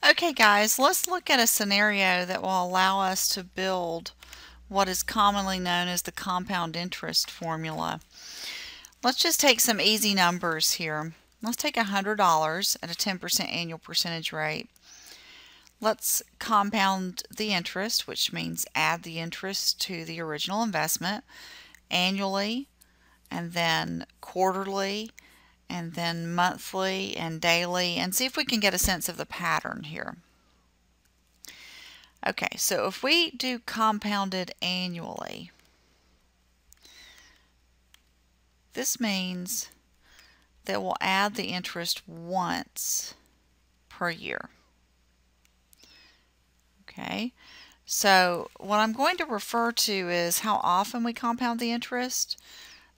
Okay guys, let's look at a scenario that will allow us to build what is commonly known as the compound interest formula. Let's just take some easy numbers here. Let's take $100 at a 10% annual percentage rate. Let's compound the interest, which means add the interest to the original investment annually, and then quarterly, and then monthly and daily, and see if we can get a sense of the pattern here. Okay, so if we do compounded annually, this means that we'll add the interest once per year. Okay, so what I'm going to refer to is how often we compound the interest,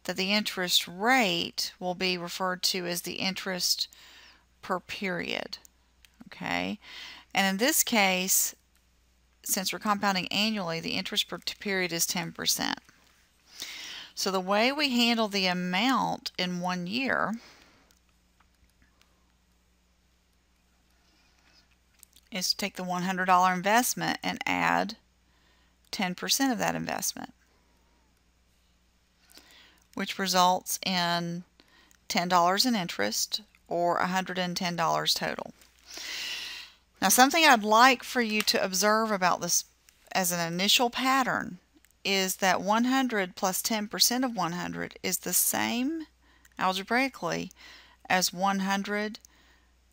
that the interest rate will be referred to as the interest per period. Okay, and in this case, since we're compounding annually, the interest per period is 10%. So the way we handle the amount in 1 year is to take the $100 investment and add 10% of that investment, which results in $10 in interest, or $110 total. Now, something I'd like for you to observe about this as an initial pattern is that 100 plus 10% of 100 is the same algebraically as 100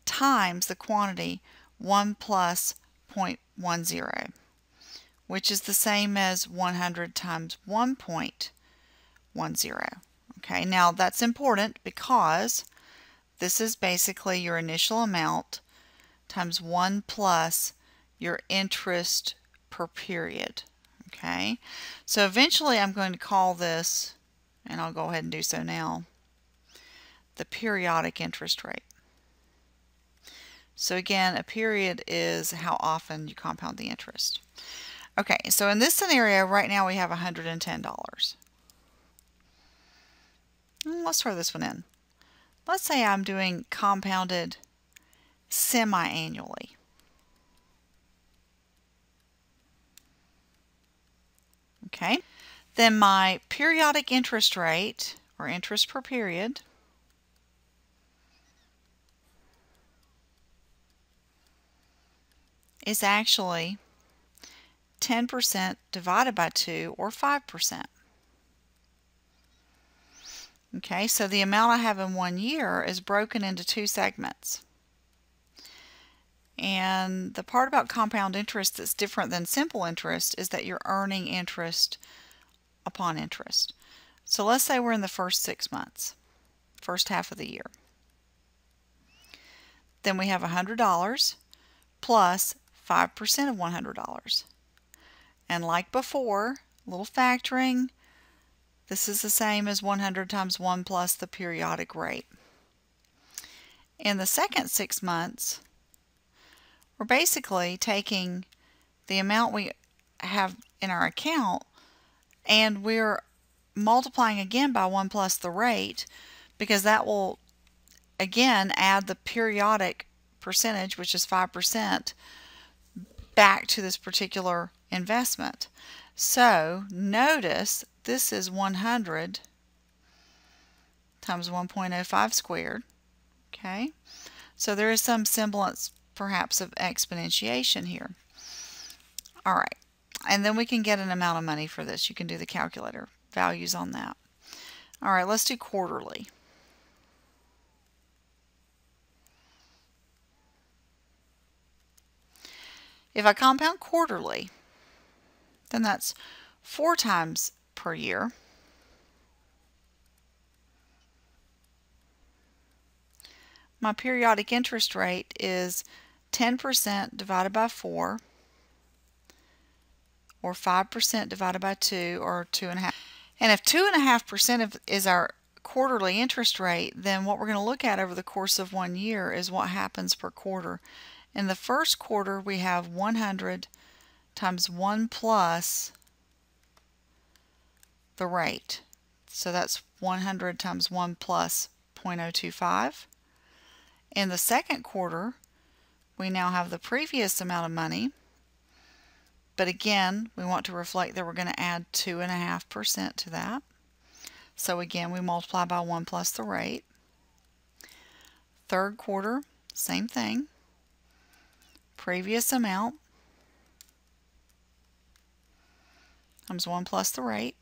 times the quantity 1 plus 0.10, which is the same as 100 times 1.10. Okay, now that's important because this is basically your initial amount times 1 plus your interest per period. Okay, so eventually I'm going to call this, and I'll go ahead and do so now, the periodic interest rate. So again, a period is how often you compound the interest. Okay, so in this scenario right now we have $110. Let's throw this one in. Let's say I'm doing compounded semi-annually. Okay, then my periodic interest rate, or interest per period, is actually 10% divided by 2, or 5%. Okay, so the amount I have in 1 year is broken into 2 segments. And the part about compound interest that's different than simple interest is that you're earning interest upon interest. So let's say we're in the first 6 months, first half of the year. Then we have $100 plus 5% of $100. And like before, a little factoring, this is the same as 100 times 1 plus the periodic rate. In the second 6 months, we're basically taking the amount we have in our account and we're multiplying again by 1 plus the rate, because that will again add the periodic percentage, which is 5%, back to this particular investment. So notice this is 100 times 1.05 squared. Okay, so there is some semblance perhaps of exponentiation here. All right, and then we can get an amount of money for this. You can do the calculator values on that. All right, let's do quarterly. If I compound quarterly, then that's 4 times per year. My periodic interest rate is 10% divided by 4, or 5% divided by 2, or 2.5. And if 2.5% is our quarterly interest rate, then what we're going to look at over the course of 1 year is what happens per quarter. In the first quarter, we have 100 times 1 plus the rate. So that's 100 times 1 plus 0.025. In the second quarter, we now have the previous amount of money, but again, we want to reflect that we're going to add 2.5% to that. So again, we multiply by 1 plus the rate. Third quarter, same thing. Previous amount times 1 plus the rate.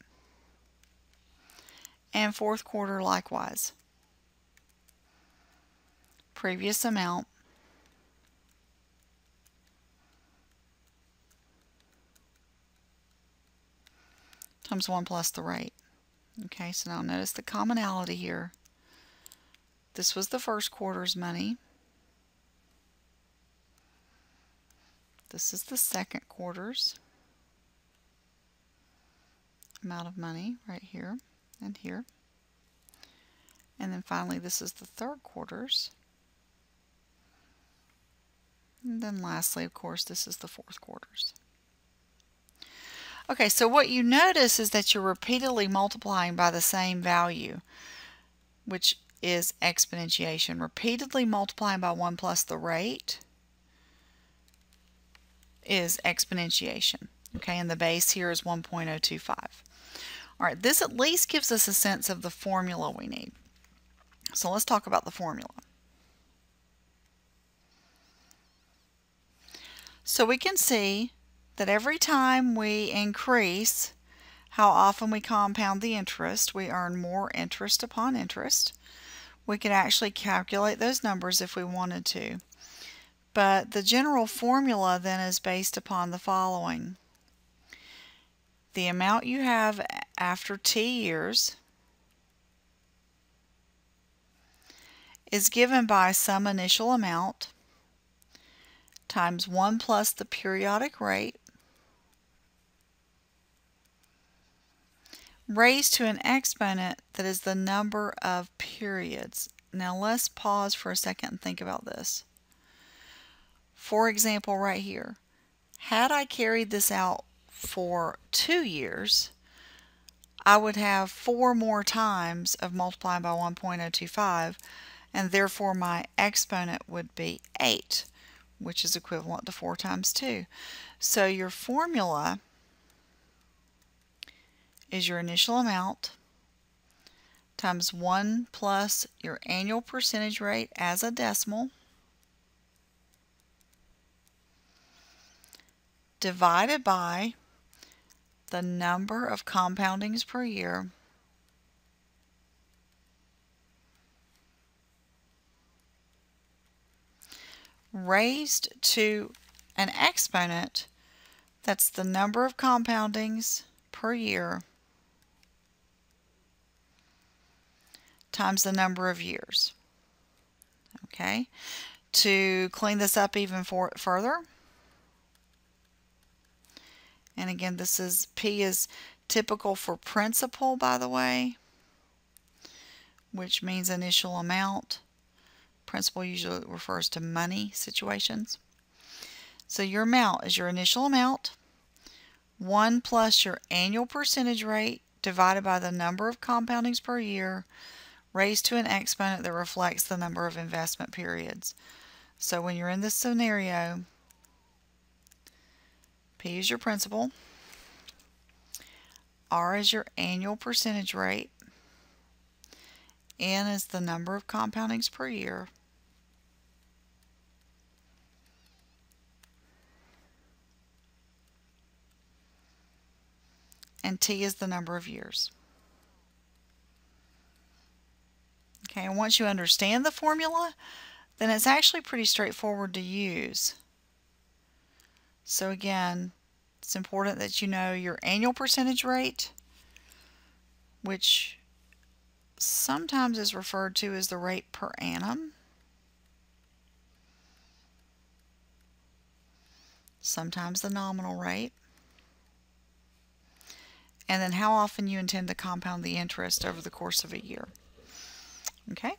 And fourth quarter, likewise. Previous amount times 1 plus the rate. Okay, so now notice the commonality here. This was the first quarter's money. This is the second quarter's amount of money right here and here. And then finally, this is the third quarter's. And then lastly, of course, this is the fourth quarter's. Okay, so what you notice is that you're repeatedly multiplying by the same value, which is exponentiation. Repeatedly multiplying by 1 plus the rate is exponentiation. Okay, and the base here is 1.025. All right, this at least gives us a sense of the formula we need. So let's talk about the formula. So we can see that every time we increase how often we compound the interest, we earn more interest upon interest. We could actually calculate those numbers if we wanted to. But the general formula then is based upon the following. The amount you have after t years is given by some initial amount times 1 plus the periodic rate raised to an exponent that is the number of periods. Now let's pause for a second and think about this. For example, right here, had I carried this out for 2 years, I would have 4 more times of multiplying by 1.025, and therefore my exponent would be 8, which is equivalent to 4 times 2. So your formula is your initial amount times 1 plus your annual percentage rate as a decimal divided by the number of compoundings per year raised to an exponent that's the number of compoundings per year times the number of years. Okay, to clean this up even further, and again, this is P is typical for principal, by the way, which means initial amount. Principal usually refers to money situations. So your amount is your initial amount, 1 plus your annual percentage rate divided by the number of compoundings per year raised to an exponent that reflects the number of investment periods. So when you're in this scenario, P is your principal, R is your annual percentage rate, N is the number of compoundings per year, and T is the number of years. Okay, and once you understand the formula, then it's actually pretty straightforward to use. So again, it's important that you know your annual percentage rate, which sometimes is referred to as the rate per annum. Sometimes the nominal rate. And then how often you intend to compound the interest over the course of a year. Okay?